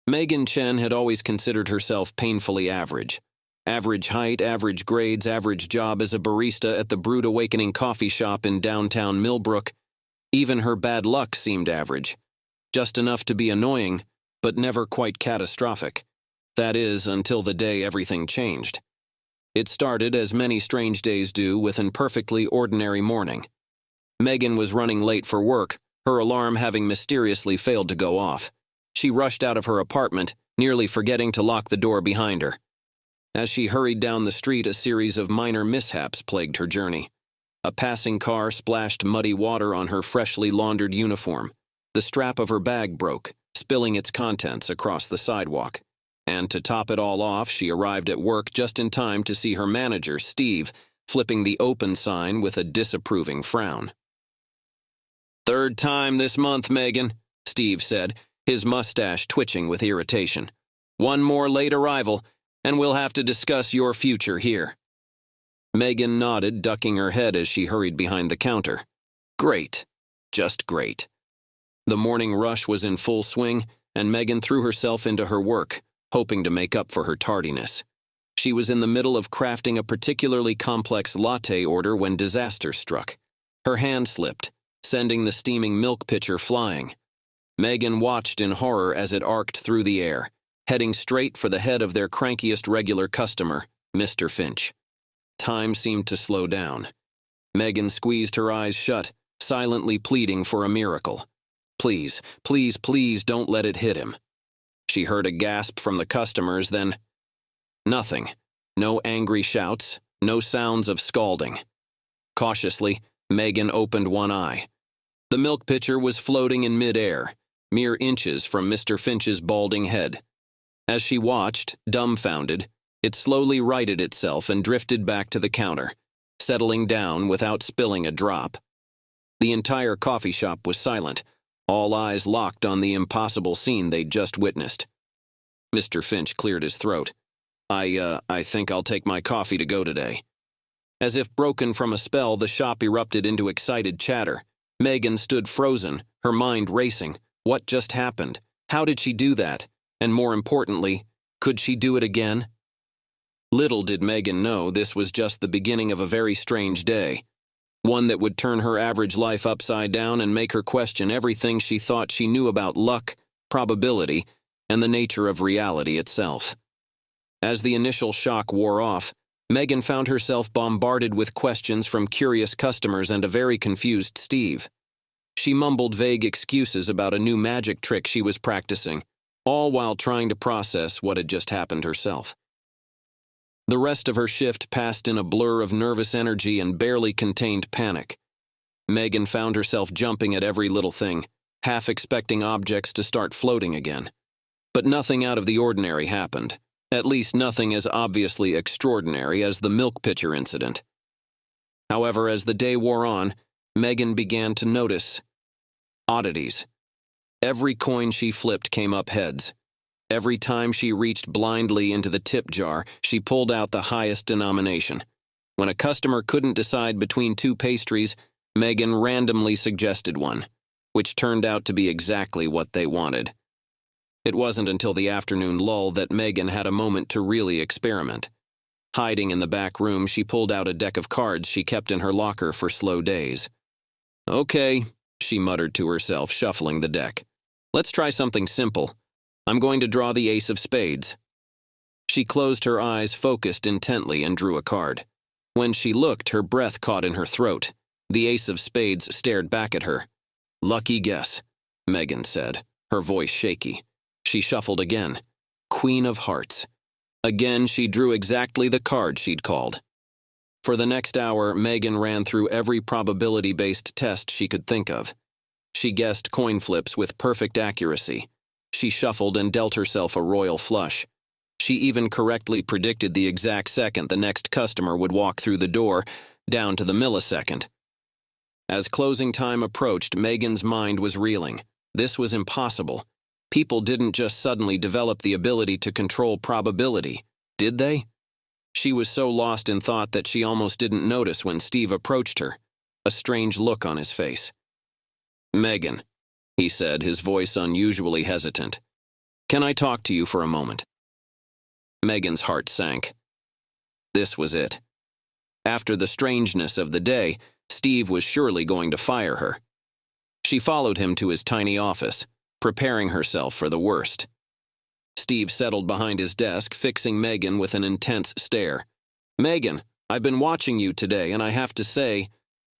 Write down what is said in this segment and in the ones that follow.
Megan Chen had always considered herself painfully average. Average height, average grades, average job as a barista at the Brood Awakening coffee shop in downtown Millbrook. Even her bad luck seemed average. Just enough to be annoying, but never quite catastrophic. That is, until the day everything changed. It started, as many strange days do, with an perfectly ordinary morning. Megan was running late for work, her alarm having mysteriously failed to go off. She rushed out of her apartment, nearly forgetting to lock the door behind her. As she hurried down the street, a series of minor mishaps plagued her journey. A passing car splashed muddy water on her freshly laundered uniform. The strap of her bag broke, spilling its contents across the sidewalk. And to top it all off, she arrived at work just in time to see her manager, Steve, flipping the open sign with a disapproving frown. "Third time this month, Megan," Steve said, his mustache twitching with irritation. "One more late arrival, and we'll have to discuss your future here." Megan nodded, ducking her head as she hurried behind the counter. Great. Just great. The morning rush was in full swing, and Megan threw herself into her work, hoping to make up for her tardiness. She was in the middle of crafting a particularly complex latte order when disaster struck. Her hand slipped, sending the steaming milk pitcher flying. Megan watched in horror as it arced through the air, heading straight for the head of their crankiest regular customer, Mr. Finch. Time seemed to slow down. Megan squeezed her eyes shut, silently pleading for a miracle. Please, please, please don't let it hit him. She heard a gasp from the customers, then nothing. No angry shouts, no sounds of scalding. Cautiously, Megan opened one eye. The milk pitcher was floating in midair, mere inches from Mr. Finch's balding head. As she watched, dumbfounded, it slowly righted itself and drifted back to the counter, settling down without spilling a drop. The entire coffee shop was silent, all eyes locked on the impossible scene they'd just witnessed. Mr. Finch cleared his throat. I think I'll take my coffee to go today." As if broken from a spell, the shop erupted into excited chatter. Megan stood frozen, her mind racing. What just happened? How did she do that? And more importantly, could she do it again? Little did Megan know this was just the beginning of a very strange day. One that would turn her average life upside down and make her question everything she thought she knew about luck, probability, and the nature of reality itself. As the initial shock wore off, Megan found herself bombarded with questions from curious customers and a very confused Steve. She mumbled vague excuses about a new magic trick she was practicing, all while trying to process what had just happened herself. The rest of her shift passed in a blur of nervous energy and barely contained panic. Megan found herself jumping at every little thing, half expecting objects to start floating again. But nothing out of the ordinary happened, at least nothing as obviously extraordinary as the milk pitcher incident. However, as the day wore on, Megan began to notice oddities. Every coin she flipped came up heads. Every time she reached blindly into the tip jar, she pulled out the highest denomination. When a customer couldn't decide between two pastries, Megan randomly suggested one, which turned out to be exactly what they wanted. It wasn't until the afternoon lull that Megan had a moment to really experiment. Hiding in the back room, she pulled out a deck of cards she kept in her locker for slow days. "Okay," she muttered to herself, shuffling the deck. "Let's try something simple. I'm going to draw the ace of spades." She closed her eyes, focused intently, and drew a card. When she looked, her breath caught in her throat. The ace of spades stared back at her. "Lucky guess," Megan said, her voice shaky. She shuffled again. Queen of Hearts. Again, she drew exactly the card she'd called. For the next hour, Megan ran through every probability-based test she could think of. She guessed coin flips with perfect accuracy. She shuffled and dealt herself a royal flush. She even correctly predicted the exact second the next customer would walk through the door, down to the millisecond. As closing time approached, Megan's mind was reeling. This was impossible. People didn't just suddenly develop the ability to control probability, did they? She was so lost in thought that she almost didn't notice when Steve approached her, a strange look on his face. "Megan," he said, his voice unusually hesitant. Can I talk to you for a moment? Megan's heart sank. This was it. After the strangeness of the day, Steve was surely going to fire her. She followed him to his tiny office, preparing herself for the worst. Steve settled behind his desk, fixing Megan with an intense stare. Megan, I've been watching you today, and I have to say,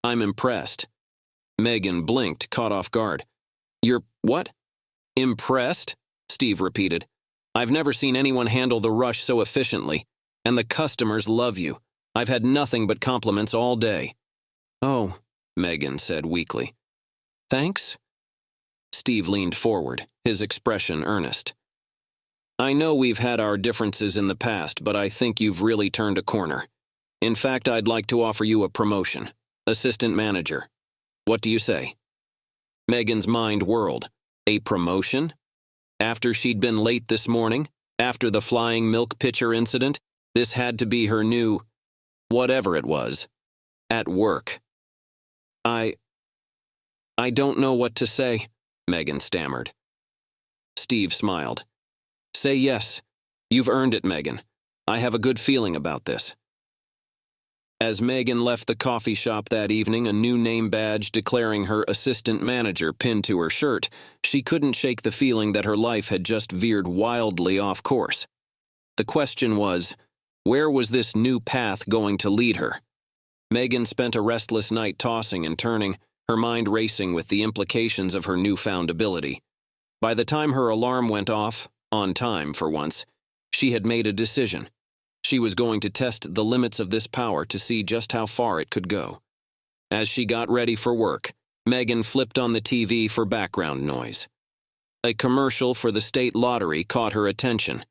I'm impressed. Megan blinked, caught off guard. You're what? Impressed? Steve repeated. I've never seen anyone handle the rush so efficiently, and the customers love you. I've had nothing but compliments all day. Oh, Megan said weakly. Thanks? Steve leaned forward, his expression earnest. I know we've had our differences in the past, but I think you've really turned a corner. In fact, I'd like to offer you a promotion. Assistant manager. What do you say? Megan's mind whirled. A promotion? After she'd been late this morning? After the flying milk pitcher incident? This had to be her new, whatever it was, at work. I don't know what to say, Megan stammered. Steve smiled. Say yes. You've earned it, Megan. I have a good feeling about this. As Megan left the coffee shop that evening, a new name badge declaring her assistant manager pinned to her shirt, she couldn't shake the feeling that her life had just veered wildly off course. The question was, where was this new path going to lead her? Megan spent a restless night tossing and turning, her mind racing with the implications of her newfound ability. By the time her alarm went off, on time for once, she had made a decision. She was going to test the limits of this power to see just how far it could go. As she got ready for work, Megan flipped on the TV for background noise. A commercial for the state lottery caught her attention.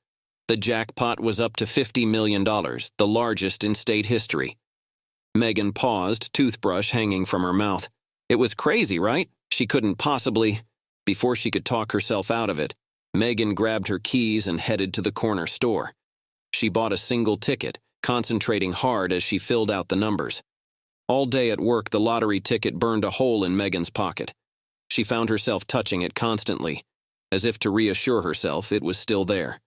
The jackpot was up to $50 million, the largest in state history. Megan paused, toothbrush hanging from her mouth. It was crazy, right? She couldn't possibly... Before she could talk herself out of it, Megan grabbed her keys and headed to the corner store. She bought a single ticket, concentrating hard as she filled out the numbers. All day at work, the lottery ticket burned a hole in Megan's pocket. She found herself touching it constantly, as if to reassure herself it was still there.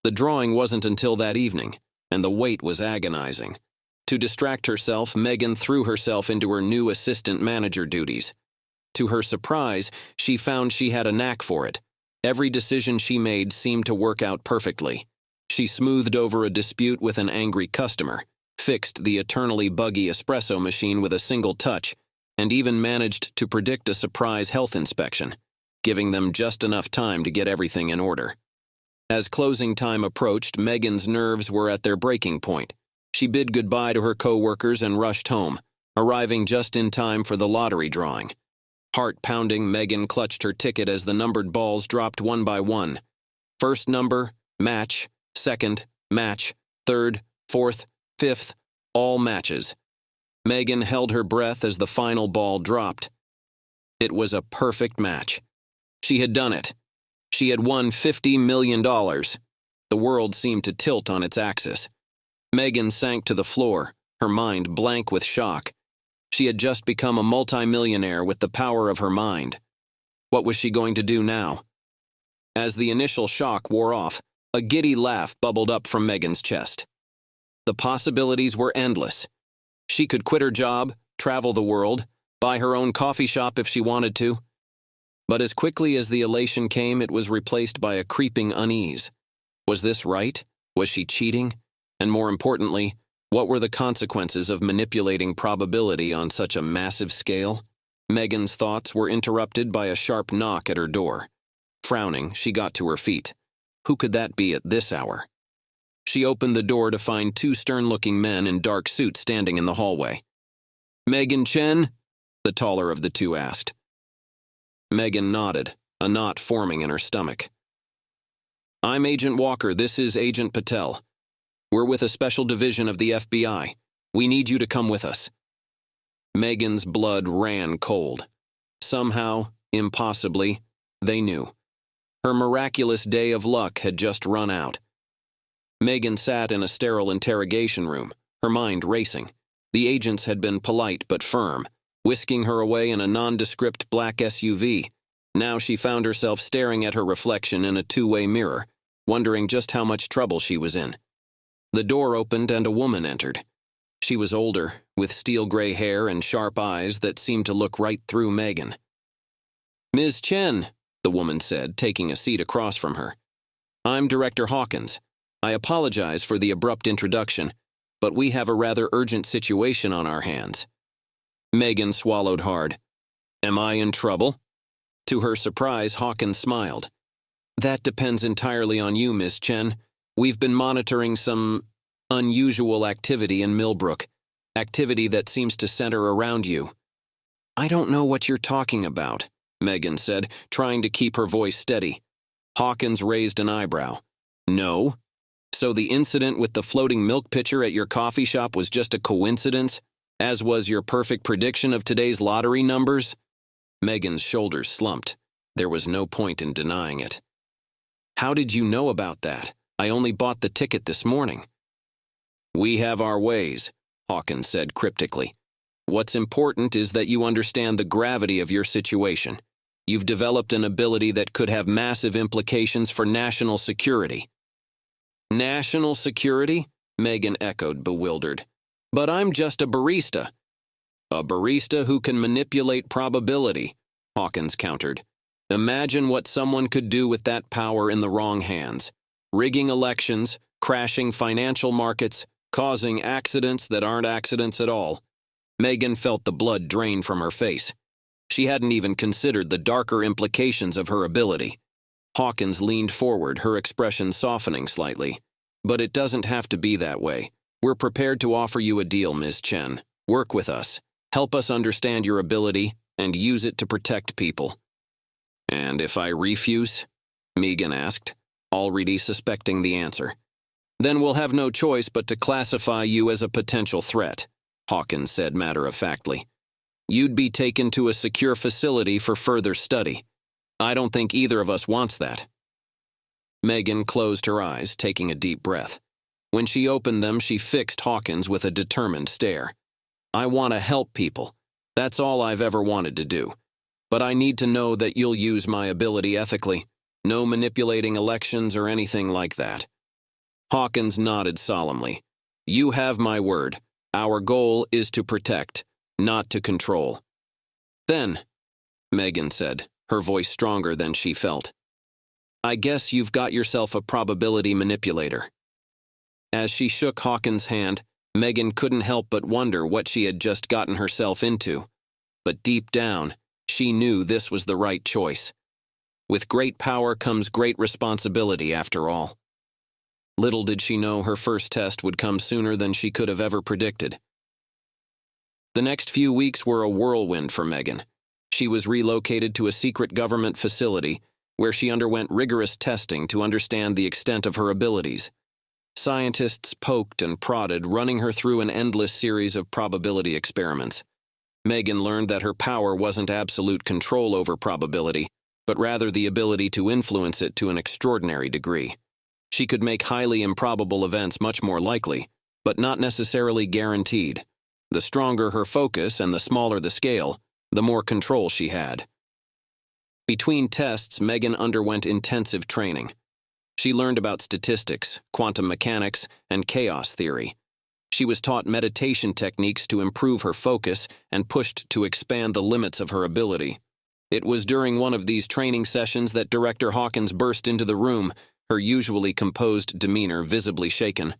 The drawing wasn't until that evening, and the wait was agonizing. To distract herself, Megan threw herself into her new assistant manager duties. To her surprise, she found she had a knack for it. Every decision she made seemed to work out perfectly. She smoothed over a dispute with an angry customer, fixed the eternally buggy espresso machine with a single touch, and even managed to predict a surprise health inspection, giving them just enough time to get everything in order. As closing time approached, Megan's nerves were at their breaking point. She bid goodbye to her co-workers and rushed home, arriving just in time for the lottery drawing. Heart-pounding, Megan clutched her ticket as the numbered balls dropped one by one. First number, match. Second, match. Third, fourth, fifth, all matches. Megan held her breath as the final ball dropped. It was a perfect match. She had done it. She had won $50 million. The world seemed to tilt on its axis. Megan sank to the floor, her mind blank with shock. She had just become a multimillionaire with the power of her mind. What was she going to do now? As the initial shock wore off, a giddy laugh bubbled up from Megan's chest. The possibilities were endless. She could quit her job, travel the world, buy her own coffee shop if she wanted to. But as quickly as the elation came, it was replaced by a creeping unease. Was this right? Was she cheating? And more importantly, what were the consequences of manipulating probability on such a massive scale? Megan's thoughts were interrupted by a sharp knock at her door. Frowning, she got to her feet. Who could that be at this hour? She opened the door to find two stern-looking men in dark suits standing in the hallway. Megan Chen? The taller of the two asked. Megan nodded, a knot forming in her stomach. I'm Agent Walker, this is Agent Patel. We're with a special division of the FBI. We need you to come with us. Megan's blood ran cold. Somehow, impossibly, they knew. Her miraculous day of luck had just run out. Megan sat in a sterile interrogation room, her mind racing. The agents had been polite but firm, whisking her away in a nondescript black SUV. Now she found herself staring at her reflection in a two-way mirror, wondering just how much trouble she was in. The door opened and a woman entered. She was older, with steel-gray hair and sharp eyes that seemed to look right through Megan. "Ms. Chen," the woman said, taking a seat across from her. "I'm Director Hawkins. I apologize for the abrupt introduction, but we have a rather urgent situation on our hands." Megan swallowed hard. "Am I in trouble?" To her surprise, Hawkins smiled. "That depends entirely on you, Miss Chen. We've been monitoring some unusual activity in Millbrook, activity that seems to center around you." "I don't know what you're talking about," Megan said, trying to keep her voice steady. Hawkins raised an eyebrow. "No? So the incident with the floating milk pitcher at your coffee shop was just a coincidence, as was your perfect prediction of today's lottery numbers?" Megan's shoulders slumped. There was no point in denying it. "How did you know about that? I only bought the ticket this morning." "We have our ways," Hawkins said cryptically. "What's important is that you understand the gravity of your situation. You've developed an ability that could have massive implications for national security." "National security?" Megan echoed, bewildered. "But I'm just a barista." "A barista who can manipulate probability," Hawkins countered. "Imagine what someone could do with that power in the wrong hands. Rigging elections, crashing financial markets, causing accidents that aren't accidents at all." Megan felt the blood drain from her face. She hadn't even considered the darker implications of her ability. Hawkins leaned forward, her expression softening slightly. "But it doesn't have to be that way. We're prepared to offer you a deal, Ms. Chen. Work with us. Help us understand your ability and use it to protect people." "And if I refuse?" Megan asked, already suspecting the answer. "Then we'll have no choice but to classify you as a potential threat," Hawkins said matter-of-factly. "You'd be taken to a secure facility for further study. I don't think either of us wants that." Megan closed her eyes, taking a deep breath. When she opened them, she fixed Hawkins with a determined stare. "I want to help people. That's all I've ever wanted to do. But I need to know that you'll use my ability ethically. No manipulating elections or anything like that." Hawkins nodded solemnly. "You have my word. Our goal is to protect, not to control." "Then," Megan said, her voice stronger than she felt, "I guess you've got yourself a probability manipulator." As she shook Hawkins' hand, Megan couldn't help but wonder what she had just gotten herself into. But deep down, she knew this was the right choice. With great power comes great responsibility, after all. Little did she know her first test would come sooner than she could have ever predicted. The next few weeks were a whirlwind for Megan. She was relocated to a secret government facility where she underwent rigorous testing to understand the extent of her abilities. Scientists poked and prodded, running her through an endless series of probability experiments. Megan learned that her power wasn't absolute control over probability, but rather the ability to influence it to an extraordinary degree. She could make highly improbable events much more likely, but not necessarily guaranteed. The stronger her focus and the smaller the scale, the more control she had. Between tests, Megan underwent intensive training. She learned about statistics, quantum mechanics, and chaos theory. She was taught meditation techniques to improve her focus and pushed to expand the limits of her ability. It was during one of these training sessions that Director Hawkins burst into the room, her usually composed demeanor visibly shaken.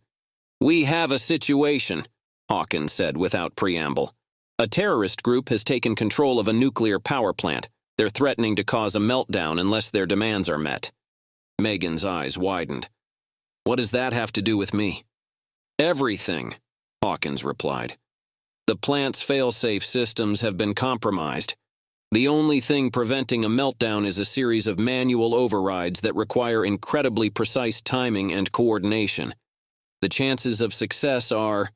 "We have a situation," Hawkins said without preamble. "A terrorist group has taken control of a nuclear power plant. They're threatening to cause a meltdown unless their demands are met." Megan's eyes widened. "What does that have to do with me?" "Everything," Hawkins replied. "The plant's fail-safe systems have been compromised. The only thing preventing a meltdown is a series of manual overrides that require incredibly precise timing and coordination. The chances of success are—"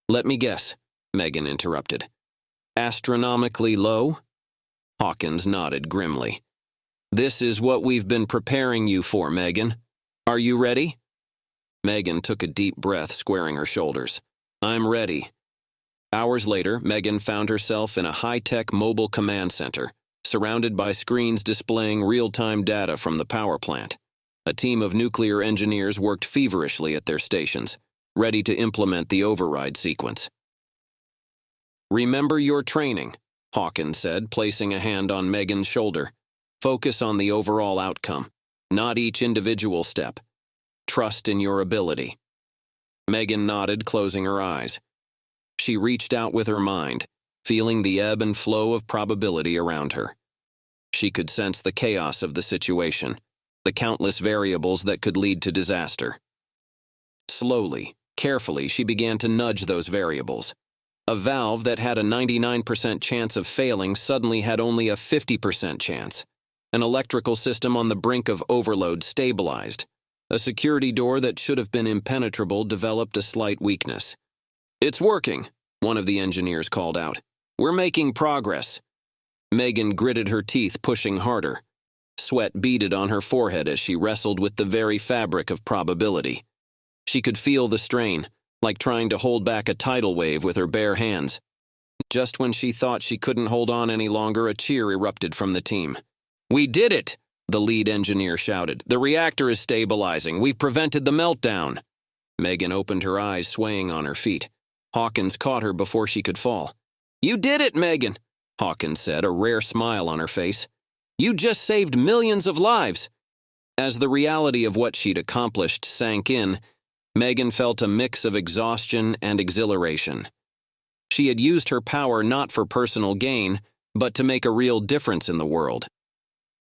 "Let me guess," Megan interrupted. "Astronomically low?" Hawkins nodded grimly. "This is what we've been preparing you for, Megan. Are you ready?" Megan took a deep breath, squaring her shoulders. "I'm ready." Hours later, Megan found herself in a high-tech mobile command center, surrounded by screens displaying real-time data from the power plant. A team of nuclear engineers worked feverishly at their stations, ready to implement the override sequence. "Remember your training," Hawkins said, placing a hand on Megan's shoulder. "Focus on the overall outcome, not each individual step. Trust in your ability." Megan nodded, closing her eyes. She reached out with her mind, feeling the ebb and flow of probability around her. She could sense the chaos of the situation, the countless variables that could lead to disaster. Slowly, carefully, she began to nudge those variables. A valve that had a 99% chance of failing suddenly had only a 50% chance. An electrical system on the brink of overload stabilized. A security door that should have been impenetrable developed a slight weakness. "It's working," one of the engineers called out. "We're making progress." Megan gritted her teeth, pushing harder. Sweat beaded on her forehead as she wrestled with the very fabric of probability. She could feel the strain, like trying to hold back a tidal wave with her bare hands. Just when she thought she couldn't hold on any longer, a cheer erupted from the team. "We did it!" the lead engineer shouted. "The reactor is stabilizing. We've prevented the meltdown." Megan opened her eyes, swaying on her feet. Hawkins caught her before she could fall. "You did it, Megan," Hawkins said, a rare smile on her face. "You just saved millions of lives." As the reality of what she'd accomplished sank in, Megan felt a mix of exhaustion and exhilaration. She had used her power not for personal gain, but to make a real difference in the world.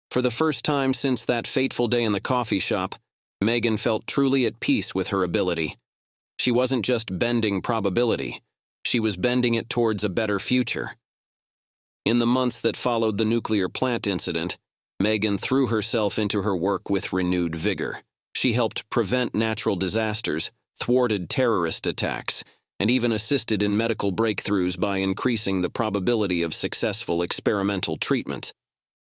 For the first time since that fateful day in the coffee shop, Megan felt truly at peace with her ability. She wasn't just bending probability, she was bending it towards a better future. In the months that followed the nuclear plant incident, Megan threw herself into her work with renewed vigor. She helped prevent natural disasters, thwarted terrorist attacks, and even assisted in medical breakthroughs by increasing the probability of successful experimental treatments.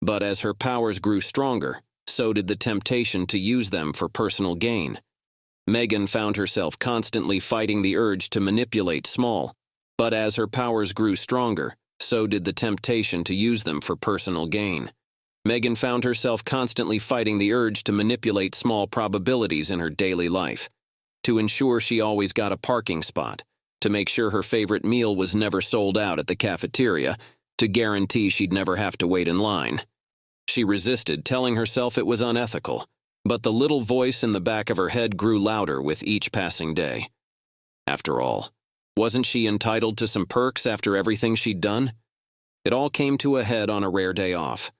But as her powers grew stronger, so did the temptation to use them for personal gain. Megan found herself constantly fighting the urge to manipulate small, but as her powers grew stronger, so did the temptation to use them for personal gain. Megan found herself constantly fighting the urge to manipulate small probabilities in her daily life, to ensure she always got a parking spot, to make sure her favorite meal was never sold out at the cafeteria, to guarantee she'd never have to wait in line. She resisted, telling herself it was unethical, but the little voice in the back of her head grew louder with each passing day. After all, wasn't she entitled to some perks after everything she'd done? It all came to a head on a rare day off.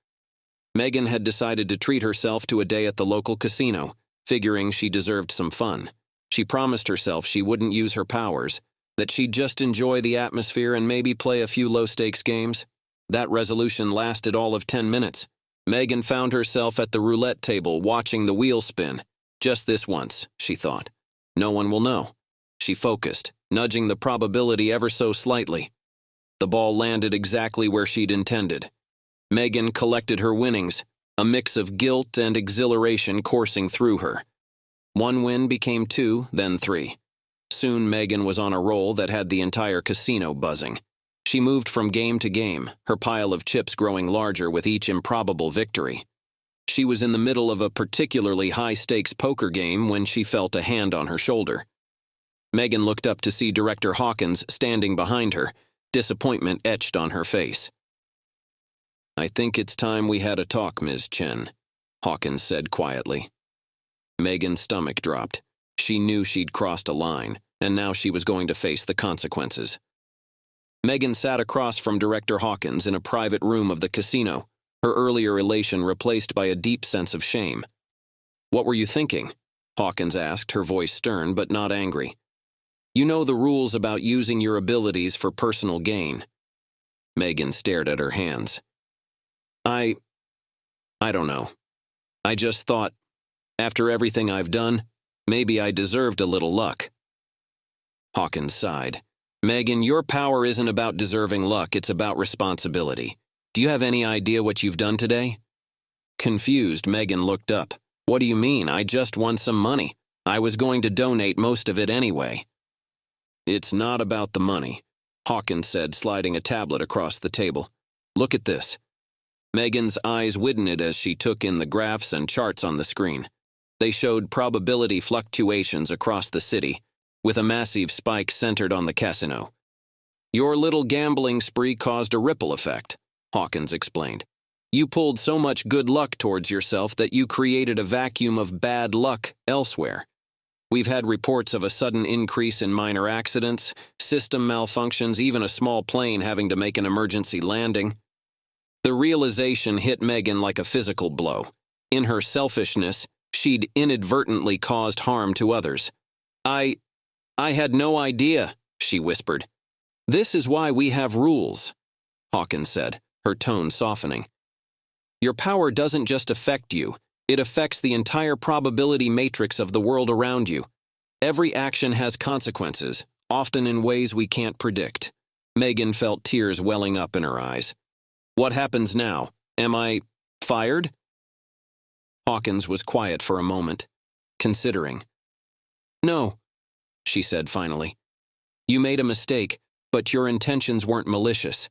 Megan had decided to treat herself to a day at the local casino, figuring she deserved some fun. She promised herself she wouldn't use her powers, that she'd just enjoy the atmosphere and maybe play a few low-stakes games. That resolution lasted all of 10 minutes. Megan found herself at the roulette table watching the wheel spin. Just this once, she thought. No one will know. She focused, nudging the probability ever so slightly. The ball landed exactly where she'd intended. Megan collected her winnings, a mix of guilt and exhilaration coursing through her. One win became 2, then 3. Soon Megan was on a roll that had the entire casino buzzing. She moved from game to game, her pile of chips growing larger with each improbable victory. She was in the middle of a particularly high-stakes poker game when she felt a hand on her shoulder. Megan looked up to see Director Hawkins standing behind her, disappointment etched on her face. "I think it's time we had a talk, Ms. Chen," Hawkins said quietly. Megan's stomach dropped. She knew she'd crossed a line, and now she was going to face the consequences. Megan sat across from Director Hawkins in a private room of the casino, her earlier elation replaced by a deep sense of shame. "What were you thinking?" Hawkins asked, her voice stern but not angry. "You know the rules about using your abilities for personal gain." Megan stared at her hands. I don't know. I just thought, after everything I've done, maybe I deserved a little luck." Hawkins sighed. "Megan, your power isn't about deserving luck, it's about responsibility. Do you have any idea what you've done today?" Confused, Megan looked up. "What do you mean? I just won some money. I was going to donate most of it anyway." "It's not about the money," Hawkins said, sliding a tablet across the table. "Look at this." Megan's eyes widened as she took in the graphs and charts on the screen. They showed probability fluctuations across the city, with a massive spike centered on the casino. "Your little gambling spree caused a ripple effect," Hawkins explained. "You pulled so much good luck towards yourself that you created a vacuum of bad luck elsewhere. We've had reports of a sudden increase in minor accidents, system malfunctions, even a small plane having to make an emergency landing." The realization hit Megan like a physical blow. In her selfishness, she'd inadvertently caused harm to others. I had no idea," she whispered. "This is why we have rules," Hawkins said, her tone softening. "Your power doesn't just affect you, it affects the entire probability matrix of the world around you. Every action has consequences, often in ways we can't predict." Megan felt tears welling up in her eyes. "What happens now? Am I fired?" Hawkins was quiet for a moment, considering. "No," she said finally. "You made a mistake, but your intentions weren't malicious.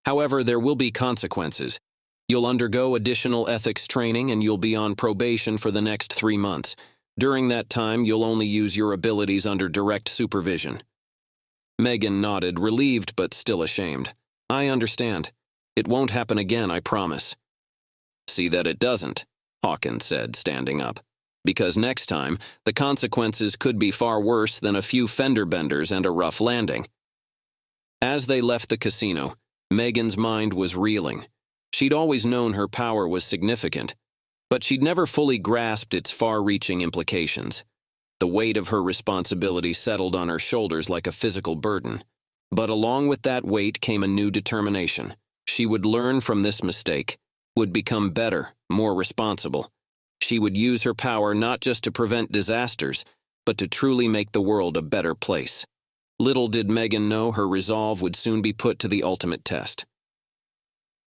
However, there will be consequences. You'll undergo additional ethics training and you'll be on probation for the next 3 months. During that time, you'll only use your abilities under direct supervision." Megan nodded, relieved but still ashamed. "I understand. It won't happen again, I promise." "See that it doesn't," Hawkins said, standing up. "Because next time, the consequences could be far worse than a few fender benders and a rough landing." As they left the casino, Megan's mind was reeling. She'd always known her power was significant, but she'd never fully grasped its far-reaching implications. The weight of her responsibility settled on her shoulders like a physical burden. But along with that weight came a new determination. She would learn from this mistake, would become better, more responsible. She would use her power not just to prevent disasters, but to truly make the world a better place. Little did Megan know her resolve would soon be put to the ultimate test.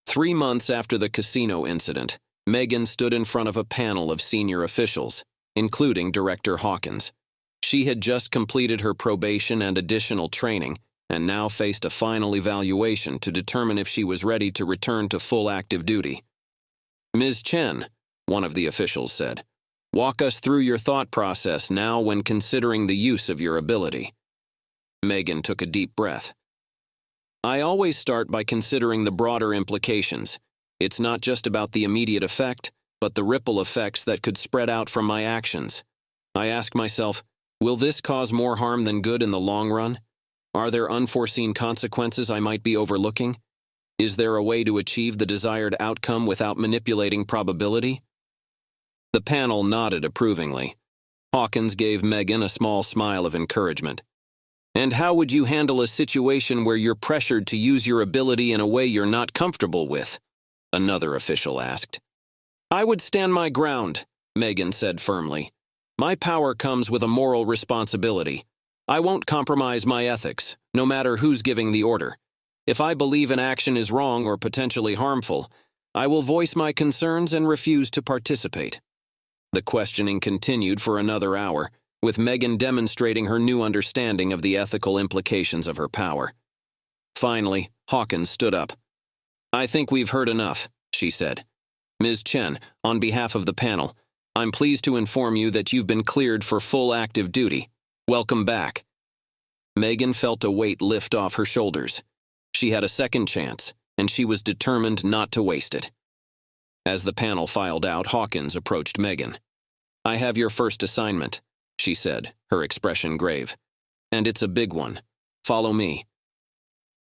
3 months after the casino incident, Megan stood in front of a panel of senior officials, including Director Hawkins. She had just completed her probation and additional training, and now faced a final evaluation to determine if she was ready to return to full active duty. "Ms. Chen," one of the officials said, "walk us through your thought process now when considering the use of your ability." Megan took a deep breath. "I always start by considering the broader implications. It's not just about the immediate effect, but the ripple effects that could spread out from my actions. I ask myself, will this cause more harm than good in the long run? Are there unforeseen consequences I might be overlooking? Is there a way to achieve the desired outcome without manipulating probability?" The panel nodded approvingly. Hawkins gave Megan a small smile of encouragement. "And how would you handle a situation where you're pressured to use your ability in a way you're not comfortable with?" another official asked. "I would stand my ground," Megan said firmly. "My power comes with a moral responsibility. I won't compromise my ethics, no matter who's giving the order. If I believe an action is wrong or potentially harmful, I will voice my concerns and refuse to participate." The questioning continued for another hour, with Megan demonstrating her new understanding of the ethical implications of her power. Finally, Hawkins stood up. "I think we've heard enough," she said. "Ms. Chen, on behalf of the panel, I'm pleased to inform you that you've been cleared for full active duty. Welcome back." Megan felt a weight lift off her shoulders. She had a second chance, and she was determined not to waste it. As the panel filed out, Hawkins approached Megan. "I have your first assignment," she said, her expression grave. "And it's a big one. Follow me."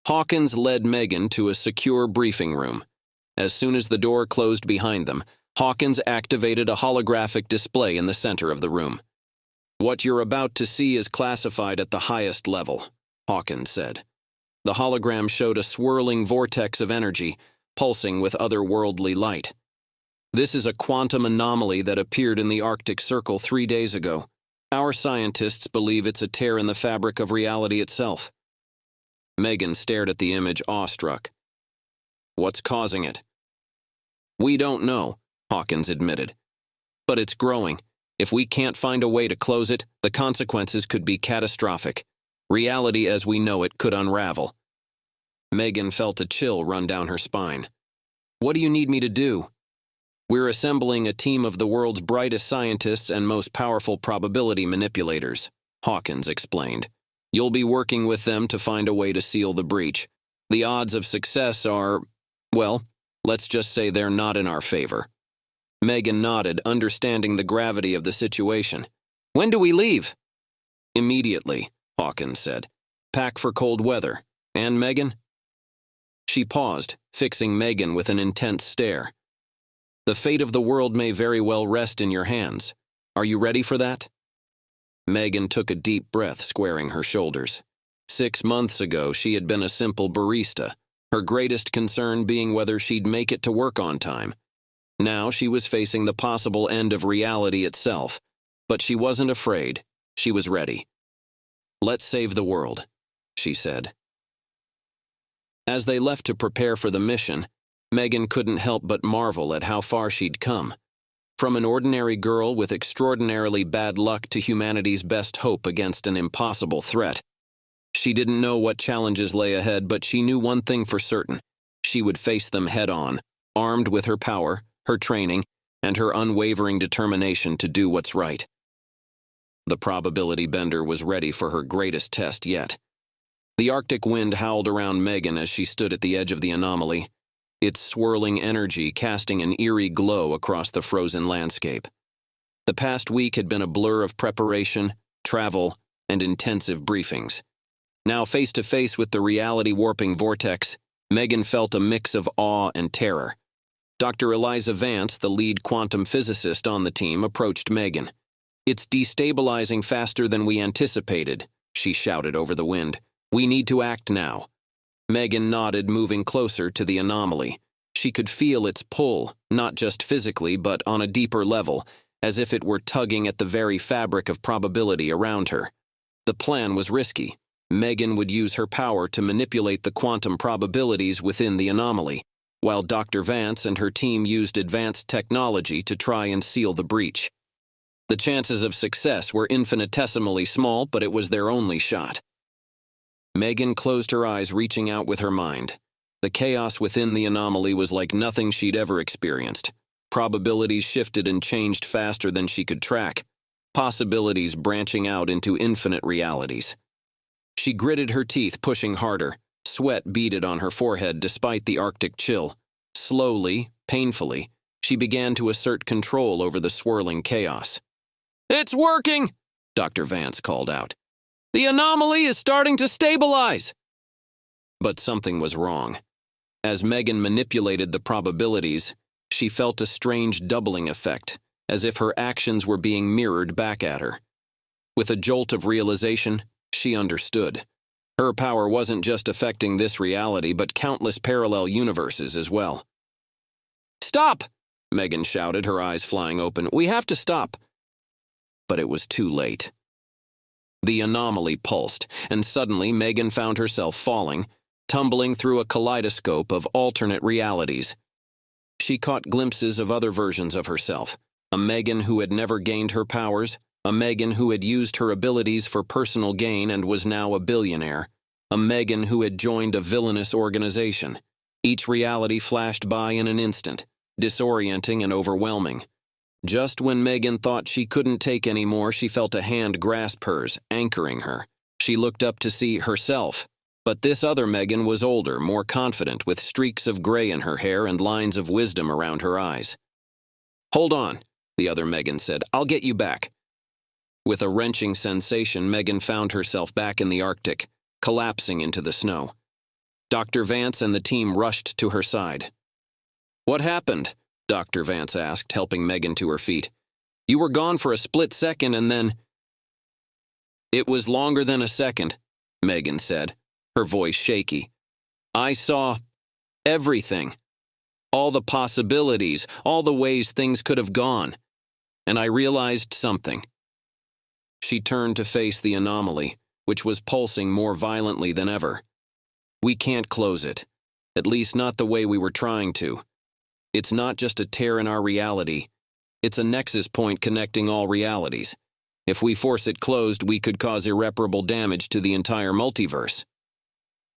Hawkins led Megan to a secure briefing room. As soon as the door closed behind them, Hawkins activated a holographic display in the center of the room. "What you're about to see is classified at the highest level," Hawkins said. The hologram showed a swirling vortex of energy, pulsing with otherworldly light. "This is a quantum anomaly that appeared in the Arctic Circle 3 days ago. Our scientists believe it's a tear in the fabric of reality itself." Megan stared at the image, awestruck. "What's causing it?" "We don't know," Hawkins admitted. "But it's growing. If we can't find a way to close it, the consequences could be catastrophic. Reality as we know it could unravel." Megan felt a chill run down her spine. What do you need me to do? We're assembling a team of the world's brightest scientists and most powerful probability manipulators, Hawkins explained. You'll be working with them to find a way to seal the breach. The odds of success are, well, let's just say they're not in our favor. Megan nodded, understanding the gravity of the situation. When do we leave? Immediately, Hawkins said. Pack for cold weather. And Megan? She paused, fixing Megan with an intense stare. The fate of the world may very well rest in your hands. Are you ready for that? Megan took a deep breath, squaring her shoulders. 6 months ago, she had been a simple barista, her greatest concern being whether she'd make it to work on time. Now she was facing the possible end of reality itself, but she wasn't afraid. She was ready. Let's save the world, she said. As they left to prepare for the mission, Megan couldn't help but marvel at how far she'd come. From an ordinary girl with extraordinarily bad luck to humanity's best hope against an impossible threat. She didn't know what challenges lay ahead, but she knew one thing for certain. She would face them head-on, armed with her power, her training, and her unwavering determination to do what's right. The probability bender was ready for her greatest test yet. The Arctic wind howled around Megan as she stood at the edge of the anomaly, its swirling energy casting an eerie glow across the frozen landscape. The past week had been a blur of preparation, travel, and intensive briefings. Now face to face with the reality-warping vortex, Megan felt a mix of awe and terror. Dr. Eliza Vance, the lead quantum physicist on the team, approached Megan. "It's destabilizing faster than we anticipated," she shouted over the wind. "We need to act now." Megan nodded, moving closer to the anomaly. She could feel its pull, not just physically, but on a deeper level, as if it were tugging at the very fabric of probability around her. The plan was risky. Megan would use her power to manipulate the quantum probabilities within the anomaly, while Dr. Vance and her team used advanced technology to try and seal the breach. The chances of success were infinitesimally small, but it was their only shot. Megan closed her eyes, reaching out with her mind. The chaos within the anomaly was like nothing she'd ever experienced. Probabilities shifted and changed faster than she could track, possibilities branching out into infinite realities. She gritted her teeth, pushing harder. Sweat beaded on her forehead despite the Arctic chill. Slowly, painfully, she began to assert control over the swirling chaos. "It's working!" Dr. Vance called out. "The anomaly is starting to stabilize!" But something was wrong. As Megan manipulated the probabilities, she felt a strange doubling effect, as if her actions were being mirrored back at her. With a jolt of realization, she understood. Her power wasn't just affecting this reality, but countless parallel universes as well. "Stop!" Megan shouted, her eyes flying open. "We have to stop!" But it was too late. The anomaly pulsed, and suddenly Megan found herself falling, tumbling through a kaleidoscope of alternate realities. She caught glimpses of other versions of herself, a Megan who had never gained her powers, a Megan who had used her abilities for personal gain and was now a billionaire, a Megan who had joined a villainous organization. Each reality flashed by in an instant, disorienting and overwhelming. Just when Megan thought she couldn't take any more, she felt a hand grasp hers, anchoring her. She looked up to see herself, but this other Megan was older, more confident, with streaks of gray in her hair and lines of wisdom around her eyes. "Hold on," the other Megan said. "I'll get you back." With a wrenching sensation, Megan found herself back in the Arctic, collapsing into the snow. Dr. Vance and the team rushed to her side. "What happened?" Dr. Vance asked, helping Megan to her feet. "You were gone for a split second and then—" "It was longer than a second," Megan said, her voice shaky. "I saw everything. All the possibilities, all the ways things could have gone. And I realized something." She turned to face the anomaly, which was pulsing more violently than ever. "We can't close it. At least not the way we were trying to. It's not just a tear in our reality. It's a nexus point connecting all realities. If we force it closed, we could cause irreparable damage to the entire multiverse."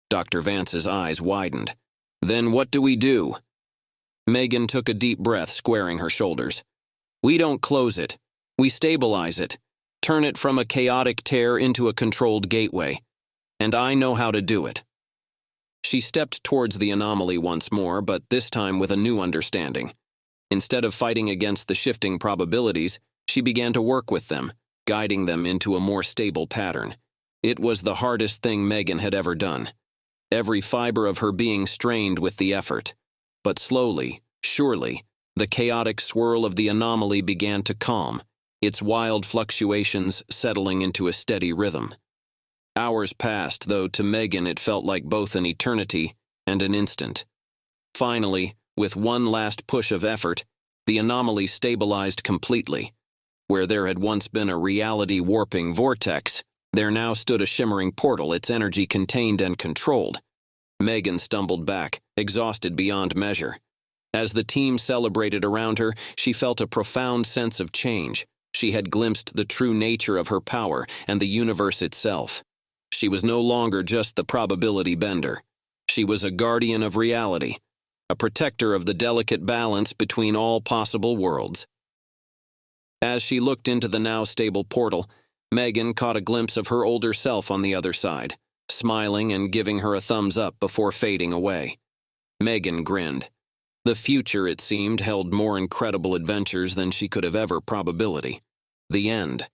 Dr. Vance's eyes widened. "Then what do we do?" Megan took a deep breath, squaring her shoulders. We don't close it. We stabilize it. Turn it from a chaotic tear into a controlled gateway. And I know how to do it. She stepped towards the anomaly once more, but this time with a new understanding. Instead of fighting against the shifting probabilities, she began to work with them, guiding them into a more stable pattern. It was the hardest thing Megan had ever done. Every fiber of her being strained with the effort. But slowly, surely, the chaotic swirl of the anomaly began to calm, its wild fluctuations settling into a steady rhythm. Hours passed, though to Megan it felt like both an eternity and an instant. Finally, with one last push of effort, the anomaly stabilized completely. Where there had once been a reality-warping vortex, there now stood a shimmering portal, its energy contained and controlled. Megan stumbled back, exhausted beyond measure. As the team celebrated around her, she felt a profound sense of change. She had glimpsed the true nature of her power and the universe itself. She was no longer just the probability bender. She was a guardian of reality, a protector of the delicate balance between all possible worlds. As she looked into the now stable portal, Megan caught a glimpse of her older self on the other side, smiling and giving her a thumbs up before fading away. Megan grinned. The future, it seemed, held more incredible adventures than she could have ever probability. The end.